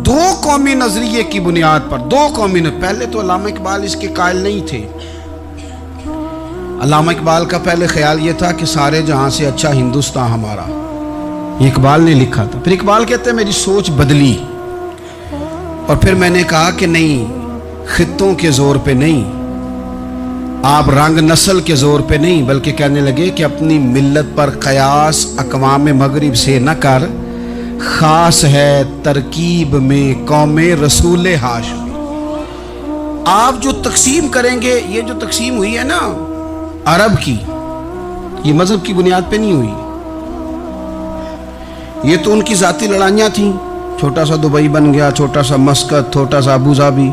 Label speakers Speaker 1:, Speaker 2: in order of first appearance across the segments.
Speaker 1: دو قومی نظریے کی بنیاد پر، دو قومی پہلے تو علامہ اقبال اس کے قائل نہیں تھے۔ علامہ اقبال کا پہلے خیال یہ تھا کہ سارے جہاں سے اچھا ہندوستان ہمارا، یہ اقبال نے لکھا تھا۔ پھر اقبال کہتے ہیں میری سوچ بدلی، اور پھر میں نے کہا کہ نہیں، خطوں کے زور پہ نہیں، آپ رنگ نسل کے زور پہ نہیں، بلکہ کہنے لگے کہ اپنی ملت پر قیاس اقوام مغرب سے نہ کر، خاص ہے ترکیب میں قوم رسول ہاشمی۔ آپ جو تقسیم کریں گے، یہ جو تقسیم ہوئی ہے نا عرب کی، یہ مذہب کی بنیاد پہ نہیں ہوئی، یہ تو ان کی ذاتی لڑائیاں تھیں، چھوٹا سا دبئی بن گیا، چھوٹا سا مسقط، چھوٹا سا ابوظہبی،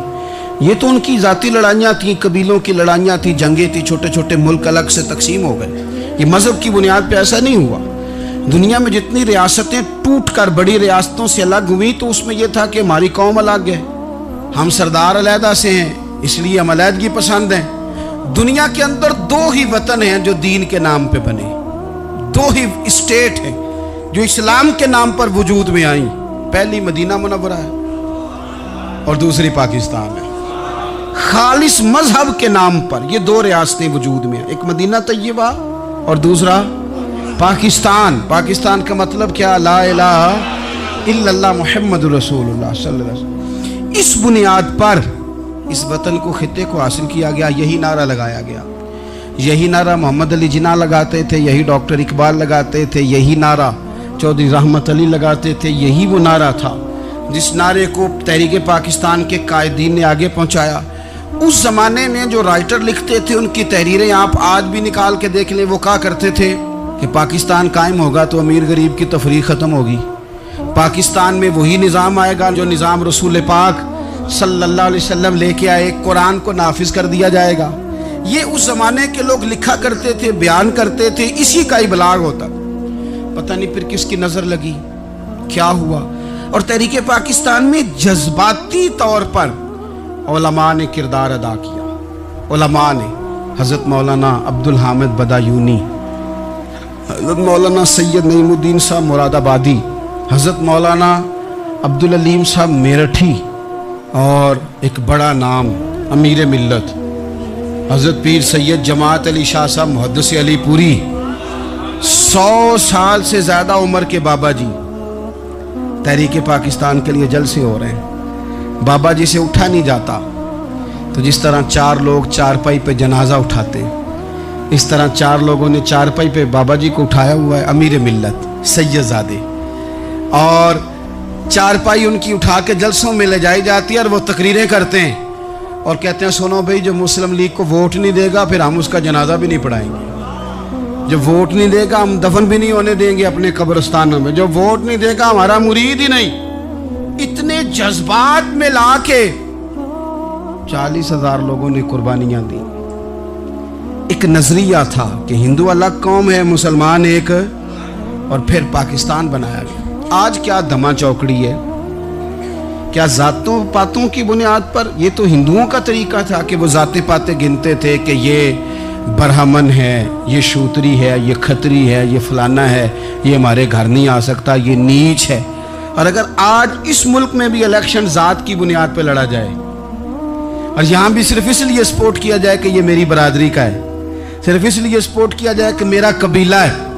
Speaker 1: یہ تو ان کی ذاتی لڑائیاں تھیں، قبیلوں کی لڑائیاں تھیں، جنگیں تھیں، چھوٹے چھوٹے ملک الگ سے تقسیم ہو گئے۔ یہ مذہب کی بنیاد پہ ایسا نہیں ہوا۔ دنیا میں جتنی ریاستیں ٹوٹ کر بڑی ریاستوں سے الگ ہوئی تو اس میں یہ تھا کہ ہماری قوم الگ ہے، ہم سردار علیحدہ سے ہیں، اس لیے ہم علیحدگی پسند ہیں۔ دنیا کے اندر دو ہی وطن ہیں جو دین کے نام پہ بنے، دو ہی اسٹیٹ ہیں جو اسلام کے نام پر وجود میں آئیں، پہلی مدینہ منورہ ہے اور دوسری پاکستان ہے۔ خالص مذہب کے نام پر یہ دو ریاستیں وجود میں ہیں، ایک مدینہ طیبہ اور دوسرا پاکستان۔ پاکستان کا مطلب کیا؟ لا الہ الا اللہ محمد رسول اللہ صلی اللہ علیہ وسلم۔ اس بنیاد پر اس وطن کو، خطے کو حاصل کیا گیا، یہی نعرہ لگایا گیا، یہی نعرہ محمد علی جناح لگاتے تھے، یہی ڈاکٹر اقبال لگاتے تھے، یہی نعرہ چودھری رحمت علی لگاتے تھے، یہی وہ نعرہ تھا جس نعرے کو تحریک پاکستان کے قائدین نے آگے پہنچایا۔ اس زمانے میں جو رائٹر لکھتے تھے ان کی تحریریں آپ آج بھی نکال کے دیکھ لیں، وہ کہا کرتے تھے کہ پاکستان قائم ہوگا تو امیر غریب کی تفریق ختم ہوگی، پاکستان میں وہی نظام آئے گا جو نظام رسول پاک صلی اللہ علیہ وسلم لے کے آئے، قرآن کو نافذ کر دیا جائے گا۔ یہ اس زمانے کے لوگ لکھا کرتے تھے، بیان کرتے تھے، اسی کا ابلاغ ہوتا۔ پتہ نہیں پھر کس کی نظر لگی، کیا ہوا، اور تحریک پاکستان میں جذباتی طور پر علماء نے کردار ادا کیا۔ علماء نے حضرت مولانا عبدالحامد بدایونی، حضرت مولانا سید نعیم الدین صاحب مراد آبادی، حضرت مولانا عبدالعلیم صاحب میرٹھی، اور ایک بڑا نام امیر ملت حضرت پیر سید جماعت علی شاہ صاحب محدث علی پوری، 100 سال سے زیادہ عمر کے بابا جی تحریک پاکستان کے لیے جلسے ہو رہے ہیں۔ بابا جی سے اٹھا نہیں جاتا، تو جس طرح 4 لوگ چارپائی پہ جنازہ اٹھاتے ہیں، اس طرح 4 لوگوں نے چارپائی پہ بابا جی کو اٹھایا ہوا ہے، امیر ملت سید زادے، اور چارپائی ان کی اٹھا کے جلسوں میں لے جائی جاتی ہے، اور وہ تقریریں کرتے ہیں اور کہتے ہیں سنو بھائی، جو مسلم لیگ کو ووٹ نہیں دے گا پھر ہم اس کا جنازہ بھی نہیں پڑھائیں گے، جو ووٹ نہیں دے گا ہم دفن بھی نہیں ہونے دیں گے اپنے قبرستانوں میں، جو ووٹ نہیں دے گا ہمارا مرید ہی نہیں۔ اتنے جذبات میں لا کے 40,000 لوگوں نے قربانیاں دی۔ ایک نظریہ تھا کہ ہندو الگ قوم ہے، مسلمان ایک، اور پھر پاکستان بنایا گیا۔ آج کیا دھما چوکڑی ہے، کیا ذاتوں پاتوں کی بنیاد پر؟ یہ تو ہندوؤں کا طریقہ تھا کہ وہ ذاتیں پاتیں گنتے تھے کہ یہ برہمن ہے، یہ شوتری ہے، یہ کھتری ہے، یہ فلانا ہے، یہ ہمارے گھر نہیں آ سکتا، یہ نیچ ہے۔ اور اگر آج اس ملک میں بھی الیکشن ذات کی بنیاد پہ لڑا جائے، اور یہاں بھی صرف اس لیے سپورٹ کیا جائے کہ یہ میری برادری کا ہے، صرف اس لیے سپورٹ کیا جائے کہ میرا قبیلہ ہے،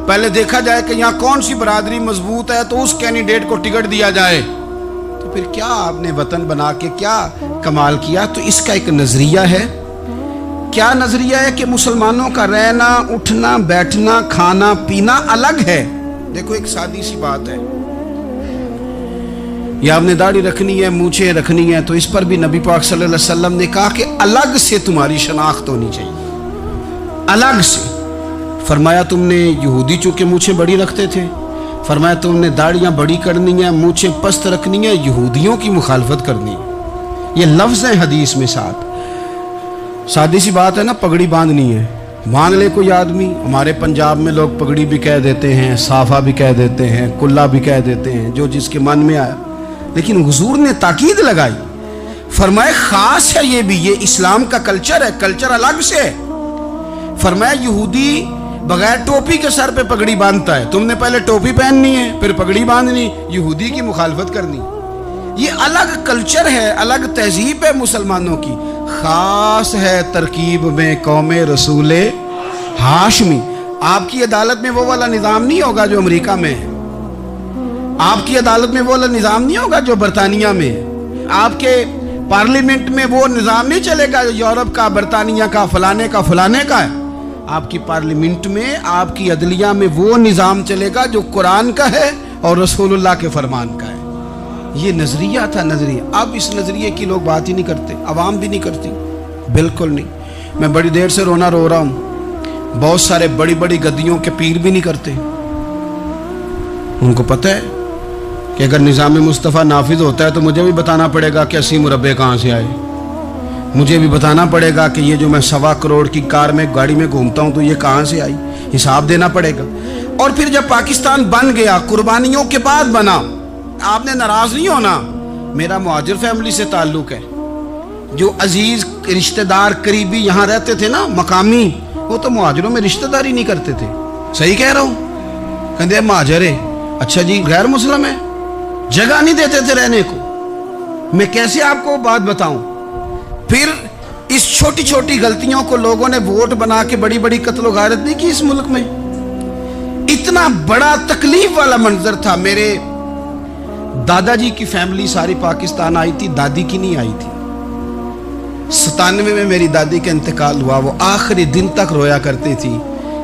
Speaker 1: پہلے دیکھا جائے کہ یہاں کون سی برادری مضبوط ہے تو اس کینڈیڈیٹ کو ٹکٹ دیا جائے، تو پھر کیا آپ نے وطن بنا کے کیا کمال کیا؟ تو اس کا ایک نظریہ ہے۔ کیا نظریہ ہے؟ کہ مسلمانوں کا رہنا، اٹھنا، بیٹھنا، کھانا، پینا الگ ہے۔ دیکھو ایک سادی سی بات ہے، یا آپ نے داڑھی رکھنی ہے، مونچھیں رکھنی ہے، تو اس پر بھی نبی پاک صلی اللہ علیہ وسلم نے کہا کہ الگ سے تمہاری شناخت ہونی چاہیے، الگ سے۔ فرمایا تم نے یہودی چونکہ مونچھیں بڑی رکھتے تھے، فرمایا تم نے داڑیاں بڑی کرنی ہیں، مونچھیں پست رکھنی ہیں، یہودیوں کی مخالفت کرنی ہے۔ یہ لفظ ہیں حدیث میں ساتھ۔ سادی سی بات ہے نا، پگڑی باندھنی ہے، مان لے کوئی آدمی، ہمارے پنجاب میں لوگ پگڑی بھی کہہ دیتے ہیں، صافہ بھی کہہ دیتے ہیں، کلہ بھی کہہ دیتے ہیں، جو جس کے من میں آیا، لیکن حضور نے تاکید لگائی، فرمایا خاص ہے یہ بھی، یہ اسلام کا کلچر ہے، کلچر الگ سے ہے۔ فرمایا یہودی بغیر ٹوپی کے سر پہ پگڑی باندھتا ہے، تم نے پہلے ٹوپی پہننی ہے پھر پگڑی باندھنی، یہودی کی مخالفت کرنی۔ یہ الگ کلچر ہے، الگ تہذیب ہے مسلمانوں کی، خاص ہے ترکیب میں قوم رسول ہاشمی۔ آپ کی عدالت میں وہ والا نظام نہیں ہوگا جو امریکہ میں ہے، آپ کی عدالت میں وہ والا نظام نہیں ہوگا جو برطانیہ میں ہے، آپ کے پارلیمنٹ میں وہ نظام نہیں چلے گا جو یورپ کا، برطانیہ کا، فلانے کا ہے۔ آپ کی پارلیمنٹ میں، آپ کی عدلیہ میں وہ نظام چلے گا جو قرآن کا ہے اور رسول اللہ کے فرمان کا ہے۔ یہ نظریہ تھا، نظریہ۔ اب اس نظریے کی لوگ بات ہی نہیں کرتے، عوام بھی نہیں کرتی، بالکل نہیں۔ میں بڑی دیر سے رو رہا ہوں، بہت سارے بڑی بڑی گدیوں کے پیر بھی نہیں کرتے۔ ان کو پتہ ہے کہ اگر نظام مصطفیٰ نافذ ہوتا ہے تو مجھے بھی بتانا پڑے گا کہ 80 مربع کہاں سے آئے، مجھے بھی بتانا پڑے گا کہ یہ جو میں 1.25 کروڑ کی کار میں گاڑی میں گھومتا ہوں تو یہ کہاں سے آئی، حساب دینا پڑے گا۔ اور پھر جب پاکستان بن گیا، قربانیوں کے بعد بنا، آپ نے ناراض نہیں ہونا، میرا مہاجر فیملی سے تعلق ہے، جو عزیز رشتہ دار قریبی یہاں رہتے تھے نا، مقامی، وہ تو مہاجروں میں رشتہ داری نہیں کرتے تھے۔ صحیح کہہ رہا ہوں؟ کہتے ہیں مہاجر ہے، اچھا جی غیر مسلم ہے، جگہ نہیں دیتے تھے رہنے کو۔ میں کیسے آپ کو بات بتاؤں؟ پھر اس چھوٹی چھوٹی غلطیوں کو لوگوں نے ووٹ بنا کے بڑی بڑی قتل و غارت نہیں کی اس ملک میں۔ اتنا بڑا تکلیف والا منظر تھا۔ میرے دادا جی کی فیملی ساری پاکستان آئی تھی، دادی کی نہیں آئی تھی۔ 97 میں میری دادی کا انتقال ہوا، وہ آخری دن تک رویا کرتی تھی،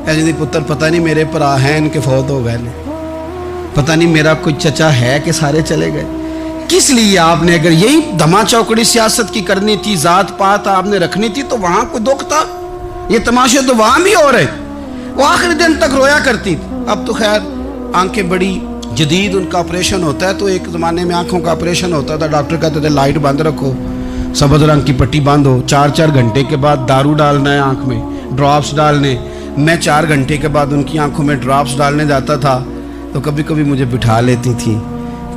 Speaker 1: کہتی پتر پتہ نہیں میرے پرا ہیں ان کے فوت ہو گئے، پتہ نہیں میرا کوئی چچا ہے کہ سارے چلے گئے۔ کس لیے آپ نے، اگر یہی دھما چوکڑی سیاست کی کرنی تھی، ذات پات آپ نے رکھنی تھی، تو وہاں کوئی دکھ تھا؟ یہ تماشے تو وہاں بھی ہو رہے۔ وہ آخری دن تک رویا کرتی تھی۔ اب تو خیر آنکھیں بڑی جدید، ان کا آپریشن ہوتا ہے، تو ایک زمانے میں آنکھوں کا آپریشن ہوتا تھا، ڈاکٹر کہتے تھے لائٹ بند رکھو، سبز رنگ کی پٹی باندھو، 4 گھنٹے کے بعد دارو ڈالنا ہے آنکھ میں، ڈراپس ڈالنے۔ میں 4 گھنٹے کے بعد ان کی آنکھوں میں ڈراپس ڈالنے جاتا تھا تو کبھی کبھی مجھے بٹھا لیتی تھی،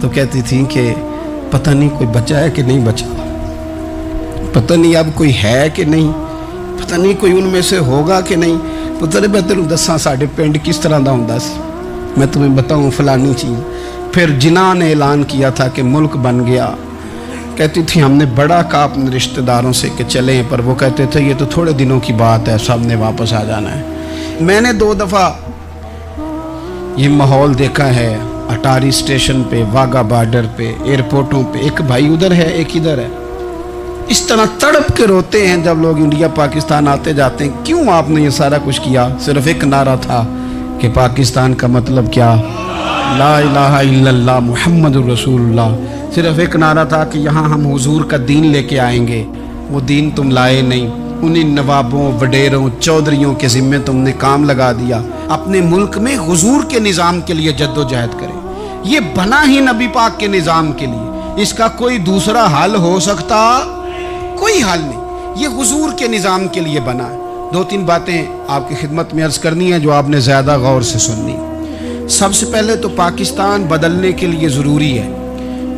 Speaker 1: تو کہتی تھیں کہ پتہ نہیں کوئی بچا ہے کہ نہیں بچا، پتہ نہیں اب کوئی ہے کہ نہیں، پتہ نہیں کوئی ان میں سے ہوگا کہ نہیں۔ پتر بہتر دساں ساڈے پنڈ کس طرح دا ہوندا سی، میں تمہیں بتاؤں فلانی چیز۔ پھر جناح نے اعلان کیا تھا کہ ملک بن گیا، کہتی تھی ہم نے بڑا کہا اپنے رشتہ داروں سے کہ چلیں، پر وہ کہتے تھے یہ تو تھوڑے دنوں کی بات ہے، سب نے واپس آ جانا ہے۔ میں نے 2 دفعہ یہ ماحول دیکھا ہے، اٹاری اسٹیشن پہ، واگا بارڈر پہ، ایئرپورٹوں پہ، ایک بھائی ادھر ہے ایک ادھر ہے، اس طرح تڑپ کے روتے ہیں جب لوگ انڈیا پاکستان آتے جاتے ہیں۔ کیوں آپ نے یہ سارا کچھ کیا؟ صرف ایک نعرہ تھا کہ پاکستان کا مطلب کیا؟ لا الہ الا اللہ محمد الرسول اللہ۔ صرف ایک نعرہ تھا کہ یہاں ہم حضور کا دین لے کے آئیں گے، وہ دین تم لائے نہیں، انہیں نوابوں، وڈیروں، چودھریوں کے ذمے تم نے کام لگا دیا۔ اپنے ملک میں حضور کے نظام کے لیے جد و جہد کریں، یہ بنا ہی نبی پاک کے نظام کے لیے، اس کا کوئی دوسرا حل ہو سکتا؟ کوئی حل نہیں، یہ حضور کے نظام کے لیے بنا ہے۔ 2-3 باتیں آپ کی خدمت میں عرض کرنی ہے جو آپ نے زیادہ غور سے سننی۔ سب سے پہلے تو پاکستان بدلنے کے لیے ضروری ہے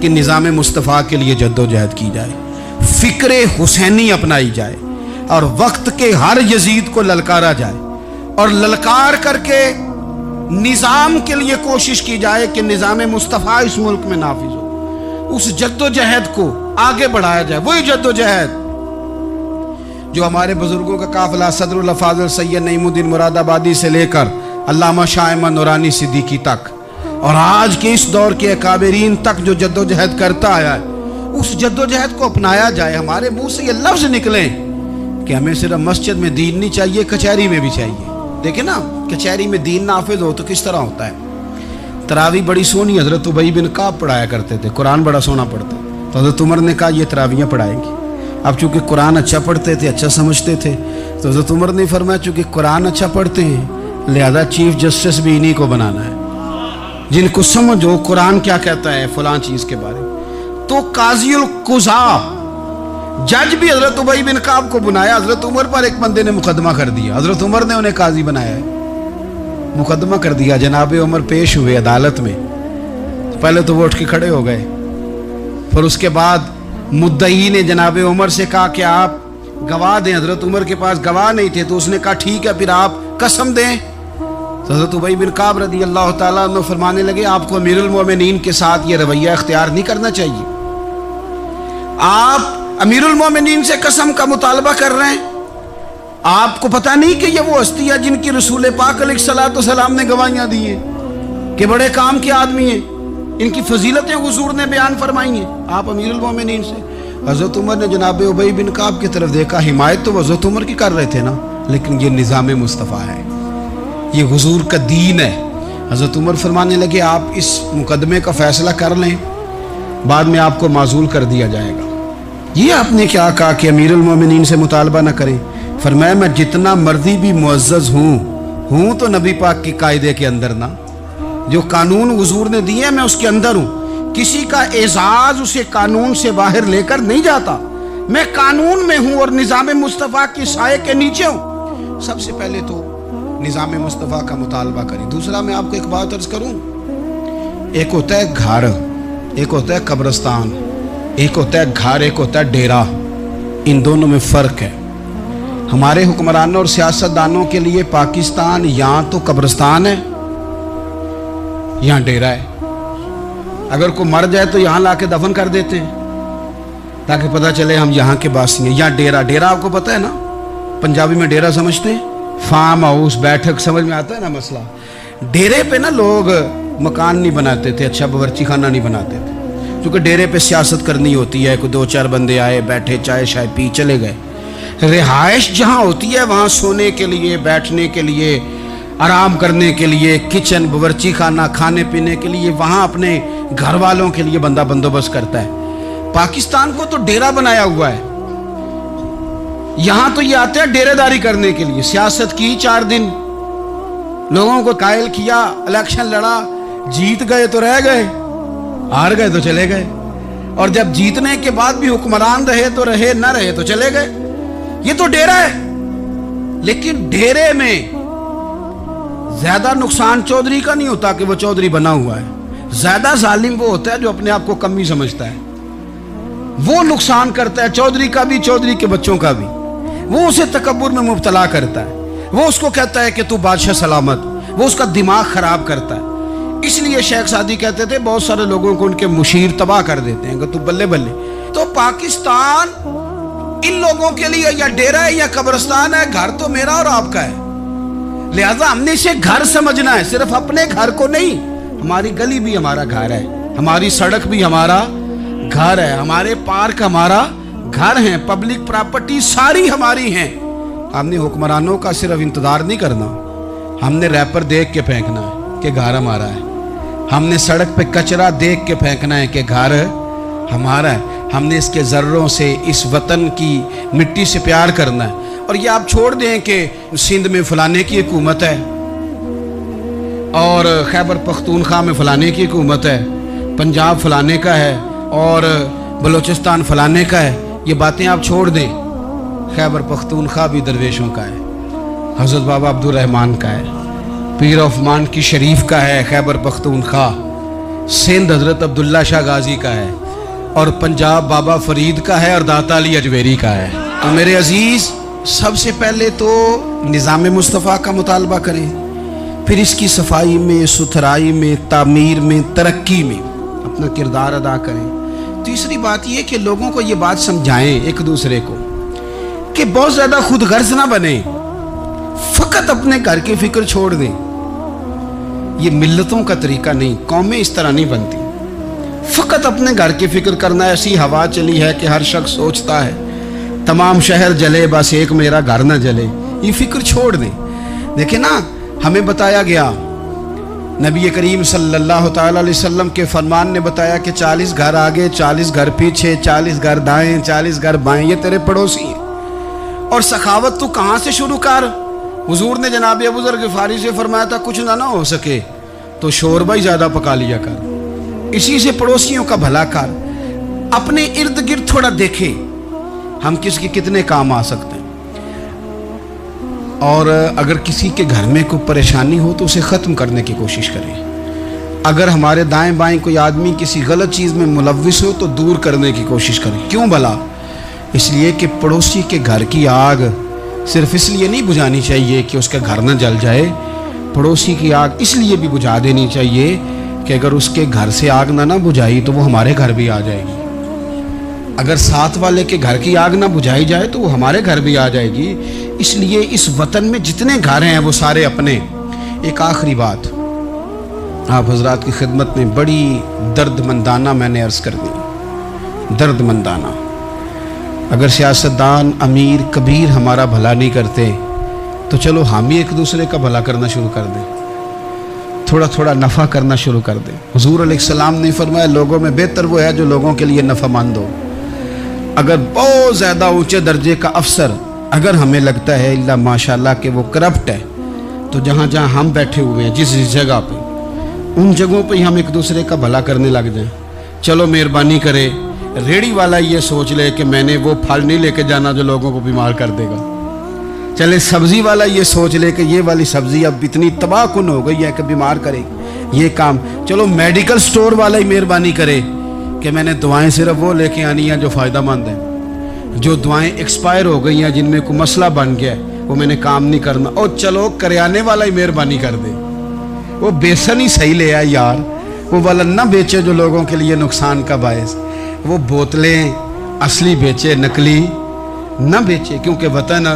Speaker 1: کہ نظام مصطفیٰ کے لیے جد و جہد کی جائے، فکر حسینی اپنائی جائے، اور وقت کے ہر یزید کو للکارا جائے، اور للکار کر کے نظام کے لیے کوشش کی جائے کہ نظام مصطفیٰ اس ملک میں نافذ ہو۔ اس جد و جہد کو آگے بڑھایا جائے، وہی جد و جہد جو ہمارے بزرگوں کا قافلہ صدر الافاضل سید نعیم الدین مراد آبادی سے لے کر علامہ شاہ احمد نورانی صدیقی تک، اور آج کے اس دور کے اکابرین تک جو جد و جہد کرتا آیا ہے، اس جد و جہد کو اپنایا جائے۔ ہمارے منہ سے یہ لفظ نکلیں کہ ہمیں صرف مسجد میں دین نہیں چاہیے، کچہری میں بھی چاہیے۔ دیکھیں نا، کچہری میں دین نافذ ہو تو کس طرح ہوتا ہے۔ تراویح بڑی سونی حضرت ابی بن کعب پڑھایا کرتے تھے، قرآن بڑا سونا پڑھتے، تو حضرت عمر نے کہا یہ تراویحیں پڑھائیں گی۔ اب چونکہ قرآن اچھا پڑھتے تھے، اچھا سمجھتے تھے، تو حضرت عمر نے فرمایا چونکہ قرآن اچھا پڑھتے ہیں لہذا چیف جسٹس بھی انہی کو بنانا ہے، جن کو سمجھ ہو قرآن کیا کہتا ہے فلاں چیز کے بارے میں۔ تو قاضی القضاء جج بھی حضرت ابی بن کعب کو بنایا۔ حضرت عمر پر ایک بندے نے مقدمہ کر دیا، حضرت عمر نے انہیں قاضی بنایا ہے، مقدمہ کر دیا۔ جناب عمر پیش ہوئے عدالت میں، پہلے تو وہ اٹھ کے کھڑے ہو گئے، پھر اس کے بعد مدعی نے جناب عمر سے کہا کہ آپ گواہ دیں۔ حضرت عمر کے پاس گواہ نہیں تھے، تو اس نے کہا ٹھیک ہے پھر آپ قسم دیں۔ حضرت ابی بن کعب رضی اللہ تعالیٰ عنہ فرمانے لگے آپ کو امیر المومنین کے ساتھ یہ رویہ اختیار نہیں کرنا چاہیے، आप अमीरुल मोमिनीन से कसम का मुतालबा कर रहे हैं। आपको पता नहीं कि ये वो हस्ती है जिनकी रसूल पाक अलैहिस्सलाम ने गवाहियां दी है कि बड़े काम के आदमी हैं, इनकी फजीलतें हुजूर ने बयान फरमाई हैं। आप अमीरुल मोमिनीन से, हज़रत उमर ने जनाब उबई बिन काब की तरफ देखा, हिमायत तो हज़रत उमर की कर रहे थे ना, लेकिन ये निज़ाम मुस्तफ़ा है, ये हुजूर का दीन है। हज़रत उमर फरमाने लगे आप इस मुकदमे का फैसला कर लें, बाद में आपको माजूल कर दिया जाएगा। ये आपने क्या कहा कि अमीरुल मोमिनीन से मुतालबा ना करें? फरमाया मैं जितना मर्जी भी मुअज़्ज़ज़ हूँ तो नबी पाक के कायदे के अंदर ना, जो कानून हुजूर ने दिए मैं उसके अंदर हूँ। किसी का एजाज उसे कानून से बाहर लेकर नहीं जाता, मैं कानून में हूँ और निज़ाम मुस्तफ़ा के साए के नीचे हूँ। सबसे पहले तो निज़ाम मुस्तफ़ा का मुतालबा करें। दूसरा मैं आपको एक बात अर्ज करूँ, एक होता है घर, एक होता है कब्रिस्तान, एक होता है घर, एक होता है डेरा। इन दोनों में फ़र्क है। हमारे हुक्मरानों और सियासतदानों के लिए पाकिस्तान यहाँ तो कब्रिस्तान है, यहाँ डेरा है। अगर कोई मर जाए तो यहाँ ला के दफन कर देते हैं ताकि पता चले हम यहाँ के वासी हैं। यहाँ डेरा, डेरा आपको पता है ना, पंजाबी में डेरा समझते हैं, फार्म हाउस, बैठक, समझ में आता है ना मसला। डेरे पे ना लोग मकान नहीं बनाते थे, अच्छा बावर्ची खाना नहीं बनाते थे, क्योंकि डेरे पे सियासत करनी होती है। कोई 2-4 बंदे आए, बैठे, चाय शाय पी, चले गए। रिहाइश जहाँ होती है वहाँ सोने के लिए, बैठने के लिए, आराम करने के लिए, किचन, बावर्ची खाना, खाने पीने के लिए, वहाँ अपने घर वालों के लिए बंदा बंदोबस्त करता है। पाकिस्तान को तो डेरा बनाया हुआ है। यहाँ तो ये आते हैं डेरेदारी करने के लिए। सियासत की 4 दिन, लोगों को कायल किया, इलेक्शन लड़ा, जीत गए तो रह गए, हार गए तो चले गए, और जब जीतने के बाद भी हुक्मरान रहे तो रहे, न रहे तो चले गए। ये तो डेरा है। लेकिन डेरे में ज्यादा नुकसान चौधरी का नहीं होता कि वो चौधरी बना हुआ है, ज्यादा जालिम वो होता है जो अपने आप को कमी समझता है। वो नुकसान करता है चौधरी का भी, चौधरी के बच्चों का भी। वो उसे तकब्बुर में मुब्तला करता है, वो उसको कहता है कि तू बादशाह सलामत, वो उसका दिमाग खराब करता है। इसलिए शेख सादी कहते थे बहुत सारे लोगों को उनके मुशीर तबाह कर देते हैं कि तू बल्ले बल्ले। तो पाकिस्तान इन लोगों के लिए या डेरा है या कब्रिस्तान है। घर तो मेरा और आपका है, लिहाजा हमने इसे घर समझना है, सिर्फ अपने घर को नहीं। हमारी गली भी हमारा घर है, हमारी सड़क भी हमारा घर है, हमारे पार्क हमारा घर है, पब्लिक प्रॉपर्टी सारी हमारी हैं। हमने हुक्मरानों का सिर्फ इंतजार नहीं करना, हमने रैपर देख के फेंकना है कि घर हमारा है। हमने सड़क पे कचरा देख के फेंकना है कि घर हमारा है। हमने इसके जर्रों से, इस वतन की मिट्टी से प्यार करना है। और ये आप छोड़ दें कि सिंध में फलाने की हुकूमत है और खैबर पख्तूनख्वा में फलाने की हुकूमत है, पंजाब फलाने का है और बलूचिस्तान फलाने का है। ये बातें आप छोड़ दें। खैबर पख्तूनख्वा भी दरवेशों का है, हज़रत बाबा अब्दुल रहमान का है, पीर ऑफमान की शरीफ का है खैबर पख्तूनख्वा, सिंध हज़रत अब्दुल्ला शाह गाजी का है, और पंजाब बाबा फरीद का है और दाता अली अजमेरी का है। तो मेरे अजीज़, सबसे पहले तो निज़ाम मुस्तफ़ा का मुतालबा करें, फिर इसकी सफाई में, सुथराई में, तामीर में, तरक्की में अपना किरदार अदा करें। तीसरी बात यह कि लोगों को ये बात समझाएं एक दूसरे को कि बहुत ज़्यादा खुद गर्ज ना बने, फ़कत अपने घर की फिक्र छोड़ दें। ये मिल्लतों का तरीका नहीं, कौमें इस तरह नहीं बनती। फ़कत अपने घर की फिक्र करना। ऐसी हवा चली है कि हर शख्स सोचता है तमाम शहर जले बस एक मेरा घर न जले। ये फिक्र छोड़ दें। देखें ना, हमें बताया गया, नबी करीम सल्लल्लाहु ताला अलैहि वसल्लम के फरमान ने बताया कि 40 घर आगे, 40 घर पीछे, 40 घर दाएं, 40 घर बाएं, ये तेरे पड़ोसी हैं। और सखावत तू कहाँ से शुरू कर? हुजूर ने जनाब अबू ज़र ग़िफ़ारी से फरमाया था कुछ ना हो सके तो शोरबा ही ज़्यादा पका लिया कर, इसी से पड़ोसियों का भला कर। अपने इर्द गिर्द थोड़ा देखें हम किसके कितने काम आ सकते हैं, और अगर किसी के घर में कोई परेशानी हो तो उसे ख़त्म करने की कोशिश करें। अगर हमारे दाएं बाएं कोई आदमी किसी गलत चीज़ में मुलव्विस हो तो दूर करने की कोशिश करें। क्यों भला? इसलिए कि पड़ोसी के घर की आग सिर्फ इसलिए नहीं बुझानी चाहिए कि उसका घर न जल जाए, पड़ोसी की आग इसलिए भी बुझा देनी चाहिए कि अगर उसके घर से आग ना बुझाई तो वो हमारे घर भी आ जाएगी। अगर साथ वाले के घर की आग ना बुझाई जाए तो वो हमारे घर भी आ जाएगी। इसलिए इस वतन में जितने घर हैं वो सारे अपने। एक आखिरी बात आप हजरात की खिदमत में बड़ी दर्दमंदाना मैंने अर्ज़ कर दी, दर्दमंदाना। अगर सियासतदान अमीर कबीर हमारा भला नहीं करते तो चलो हम ही एक दूसरे का भला करना शुरू कर दें, थोड़ा थोड़ा नफ़ा करना शुरू कर दें। हुजूर अलैहिस्सलाम ने फरमाया लोगों में बेहतर वो है जो लोगों के लिए नफ़ामंद हो। अगर बहुत ज़्यादा ऊंचे दर्जे का अफसर अगर हमें लगता है इल्ला माशाल्लाह कि वो करप्ट है, तो जहाँ जहाँ हम बैठे हुए हैं जिस जगह पे, उन जगहों पे ही हम एक दूसरे का भला करने लग जाएं। चलो मेहरबानी करे रेड़ी वाला ये सोच ले कि मैंने वो फल नहीं लेके जाना जो लोगों को बीमार कर देगा। चले सब्ज़ी वाला ये सोच ले कि ये वाली सब्ज़ी अब इतनी तबाहकुन हो गई है कि बीमार करेगी, ये काम। चलो मेडिकल स्टोर वाला ही मेहरबानी करे कि मैंने दवाएं सिर्फ वो लेके आनी हैं जो फ़ायदा मंद हैं, जो दवाएं एक्सपायर हो गई हैं जिनमें कोई मसला बन गया है वो मैंने काम नहीं करना। और चलो करियाने वाला ही मेहरबानी कर दे, वो बेसन ही सही ले आए यार, वो वाला ना बेचे जो लोगों के लिए नुकसान का बायस, वो बोतलें असली बेचे नकली ना बेचे, क्योंकि वतन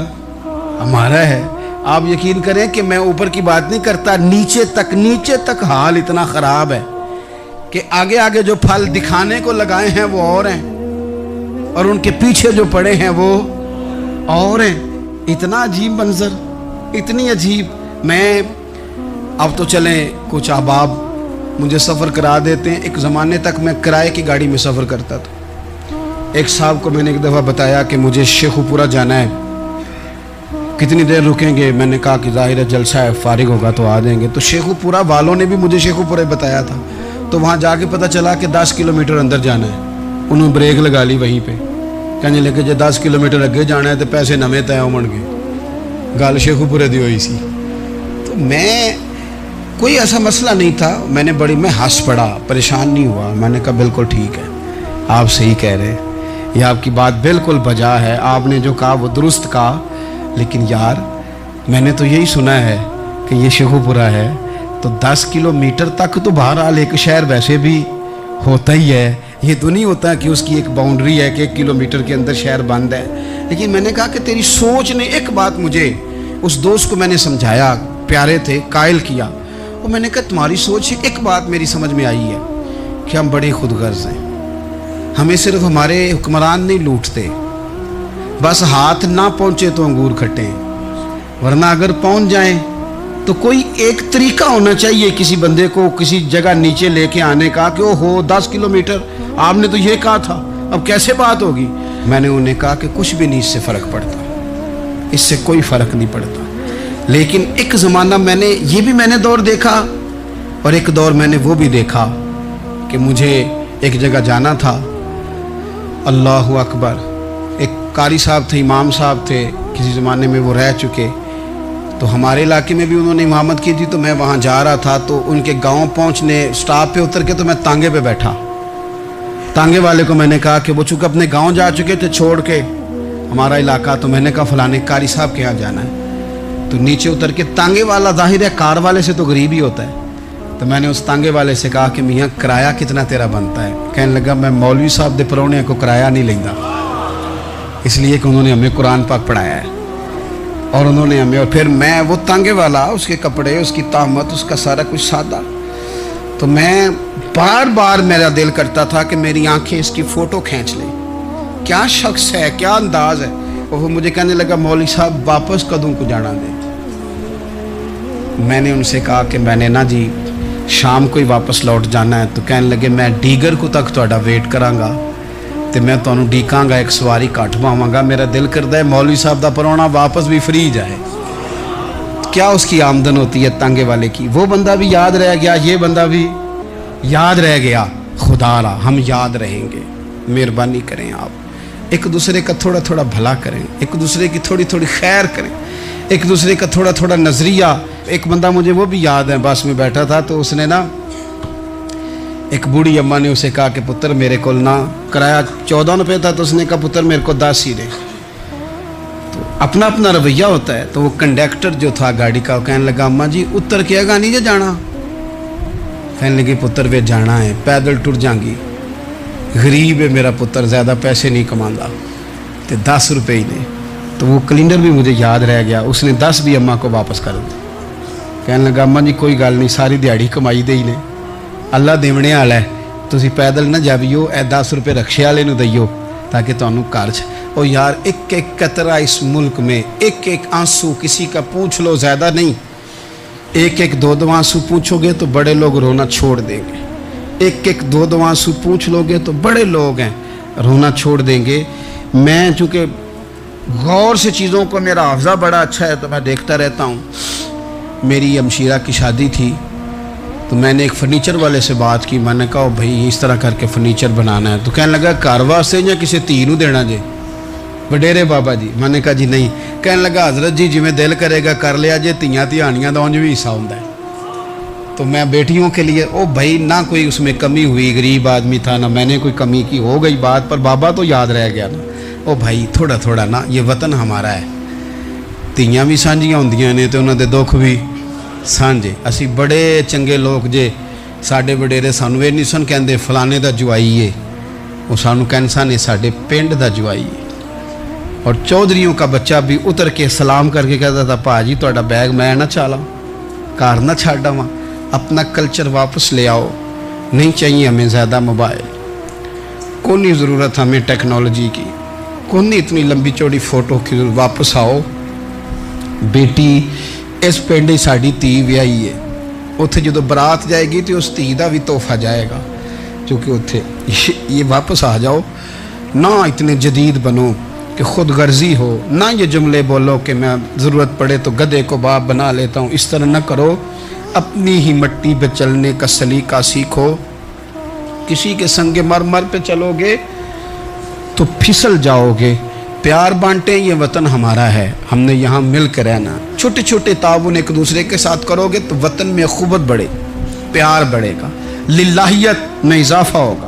Speaker 1: हमारा है। आप यकीन करें कि मैं ऊपर की बात नहीं करता, नीचे तक हाल इतना ख़राब है कि आगे आगे जो फल दिखाने को लगाए हैं वो और हैं और उनके पीछे जो पड़े हैं वो और हैं। इतना अजीब मंजर, इतनी अजीब। मैं अब तो चलें कुछ अहबाब मुझे सफ़र करा देते हैं। एक ज़माने तक मैं किराए की गाड़ी में सफ़र करता था। एक साहब को मैंने एक दफ़ा बताया कि मुझे शेखुपुरा जाना है, कितनी देर रुकेंगे? मैंने कहा कि ज़ाहिर है जलसा है, फारिग होगा तो आ जाएंगे। तो शेखुपुरा वालों ने भी मुझे शेखुपुरा बताया था, तो वहाँ जाके पता चला कि 10 किलोमीटर अंदर जाना है। उन्होंने ब्रेक लगा ली वहीं पे, कहने लगे जो 10 किलोमीटर अगे जाना है तो पैसे नवे तय होण गए। गल शेखुपुरे दी हुई सी। तो मैं कोई ऐसा मसला नहीं था, मैं हंस पड़ा, परेशान नहीं हुआ। मैंने कहा बिल्कुल ठीक है, आप सही कह रहे हैं, ये आपकी बात बिल्कुल बजा है, आपने जो कहा वो दुरुस्त कहा। लेकिन यार मैंने तो यही सुना है कि ये शेखुपुरा है, तो 10 किलोमीटर तक तो बहरहाल एक शहर वैसे भी होता ही है। ये तो नहीं होता कि उसकी एक बाउंड्री है कि 1 किलोमीटर के अंदर शहर बंद है। लेकिन मैंने कहा कि तेरी सोच ने एक बात मुझे, उस दोस्त को मैंने समझाया, प्यारे थे, कायल किया। और मैंने कहा तुम्हारी सोच से एक बात मेरी समझ में आई है कि हम बड़े खुदगर्ज हैं। हमें सिर्फ हमारे हुक्मरान नहीं लूटते, बस हाथ ना पहुँचे तो अंगूर खट्टे, वरना अगर पहुँच जाएं तो कोई एक तरीका होना चाहिए किसी बंदे को किसी जगह नीचे लेके आने का कि ओ हो 10 किलोमीटर आपने तो ये कहा था, अब कैसे बात होगी? मैंने उन्हें कहा कि कुछ भी नहीं इससे फ़र्क पड़ता, इससे कोई फ़र्क नहीं पड़ता। लेकिन एक ज़माना मैंने दौर देखा और एक दौर मैंने वो भी देखा कि मुझे एक जगह जाना था। अल्लाहु अकबर। एक कारी साहब थे, इमाम साहब थे, किसी ज़माने में वो रह चुके, तो हमारे इलाके में भी उन्होंने इमामत की थी। तो मैं वहाँ जा रहा था, तो उनके गांव पहुँचने स्टॉप पे उतर के तो मैं तांगे पे बैठा। तांगे वाले को मैंने कहा कि वो चूँकि अपने गांव जा चुके थे छोड़ के हमारा इलाका, तो मैंने कहा फ़लाने कारी साहब के यहाँ जाना है। तो नीचे उतर के तांगे वाला, जाहिर है कार वाले से तो गरीब ही होता है, तो मैंने उस तांगे वाले से कहा कि मियाँ किराया कितना तेरा बनता है? कहने लगा मैं मौलवी साहब दे परौने को किराया नहीं लेंदा, इसलिए कि उन्होंने हमें कुरान पाक पढ़ाया है और उन्होंने हमें। और फिर मैं वो तांगे वाला, उसके कपड़े, उसकी तामत, उसका सारा कुछ सादा, तो मैं बार बार मेरा दिल करता था कि मेरी आंखें इसकी फ़ोटो खींच लें, क्या शख्स है, क्या अंदाज है। और वो मुझे कहने लगा मौलवी साहब वापस कदों को जाना दे। मैंने उनसे कहा कि मैंने ना जी शाम को ही वापस लौट जाना है। तो कहने लगे मैं डीगर को तक तुहाडा वेट करांगा तो मैं तुहानू डीकांगा, एक सवारी घट पावांगा। मेरा दिल करता है मौलवी साहब का परौना वापस भी फ्री जाए। क्या उसकी आमदन होती है तांगे वाले की। वो बंदा भी याद रह गया, ये बंदा भी याद रह गया। खुदारा हम याद रहेंगे। मेहरबानी करें आप, एक दूसरे का थोड़ा थोड़ा भला करें, एक दूसरे की थोड़ी थोड़ी खैर करें, एक दूसरे का थोड़ा थोड़ा नज़रिया। एक बंदा मुझे वो भी याद है, बस में बैठा था तो उसने ना, एक बूढ़ी अम्मा ने उसे कहा कि पुत्र मेरे को ना, किराया 14 रुपये था, तो उसने कहा पुत्र मेरे को 10 ही दे। तो अपना अपना रवैया होता है। तो वो कंडक्टर जो था गाड़ी का, कहने लगा अम्मा जी उतर के आगा नहीं जे जाना। कहने लगी पुत्र वे जाना है, पैदल टुर जाएंगी। गरीब है मेरा पुत्र, ज़्यादा पैसे नहीं कमाता, तो 10 रुपये ही ने। तो वो कैलेंडर भी मुझे याद रह गया, उसने 10 भी अम्मा को वापस कर दिया। कहने लगा अम्मा जी कोई गल नहीं, सारी दिहाड़ी कमाई दे ही ने, अल्लाह देवने वाला है, तुसी पैदल ना जावियो, ए 10 रुपये रक्शे वाले नूं दईओ ताकि तुहानूं घर च। ओ यार एक एक कतरा इस मुल्क में, एक एक आंसू किसी का पूछ लो, ज़्यादा नहीं, एक एक दो दो आंसू पूछोगे तो बड़े लोग रोना छोड़ देंगे, एक एक दो दो आंसू पूछ लोगे तो बड़े लोग हैं रोना छोड़ देंगे। मैं चूँकि गौर से चीज़ों को, मेरा हाफ़ज़ा बड़ा अच्छा है तो मैं देखता रहता हूँ। मेरी अमशीरा की शादी थी तो मैंने एक फ़र्नीचर वाले से बात की, मैंने कहा भाई इस तरह करके फ़र्नीचर बनाना है। तो कहने लगा घर वास्ते या किसी धी नूं देना जे वडेरे बाबा जी? मैंने कहा जी नहीं। कहने लगा हज़रत जी जिमें दिल करेगा कर लिया जे, धियाँ धियानियाँ का उंज भी हिस्सा होंदा है। तो मैं बेटियों के लिए, ओ भाई ना कोई उसमें कमी हुई, गरीब आदमी था ना मैंने कोई कमी की, हो गई बात, पर बाबा तो याद रह गया ना। ओ भाई थोड़ा थोड़ा ना, ये वतन हमारा है, ਧੀਆਂ भी ਸਾਂਝੀਆਂ ਹੁੰਦੀਆਂ ਨੇ ਤੇ ਉਹਨਾਂ ਦੇ ਦੁੱਖ भी ਸਾਂਝੇ। ਅਸੀਂ बड़े चंगे लोग जे, साडे वडेरे सानू ਇਹ नहीं सन कहते फलाने ਦਾ ਜਵਾਈ ਏ, ਉਹ सानू कहते सन ਇਹ साडे पिंड ਦਾ ਜਵਾਈ ਏ। और चौधरियों का बच्चा भी उतर के सलाम करके कहता था भाजी तुहाडा बैग मैं ना चाला, घर ना छाड़ आवां, अपना कल्चर वापस ले आओ, नहीं चाहिए हमें ज़्यादा मोबाइल, कौन नहीं ज़रूरत हमें टेक्नोलॉजी की, कौन नहीं इतनी लंबी चौड़ी फ़ोटो की, वापस आओ। बेटी इस पिंड साड़ी धी विआही है, उत्थे जो बरात जाएगी तो उस धी का भी तोहफा जाएगा, क्योंकि उत्थे ये वापस आ जाओ ना, इतने जदीद बनो कि ख़ुद गर्जी हो ना, ये जुमले बोलो कि मैं ज़रूरत पड़े तो गधे को बाप बना लेता हूँ, इस तरह न करो। अपनी ही मिट्टी पे चलने का सलीका सीखो, किसी के संगे मर मर पे चलोगे तो फिसल जाओगे। प्यार बांटे, ये वतन हमारा है, हमने यहाँ मिल कर रहना। छोटे छोटे ताउन एक दूसरे के साथ करोगे तो वतन में अख़ुवत बढ़े, प्यार बढ़ेगा, लिल्लाहियत में इजाफा होगा।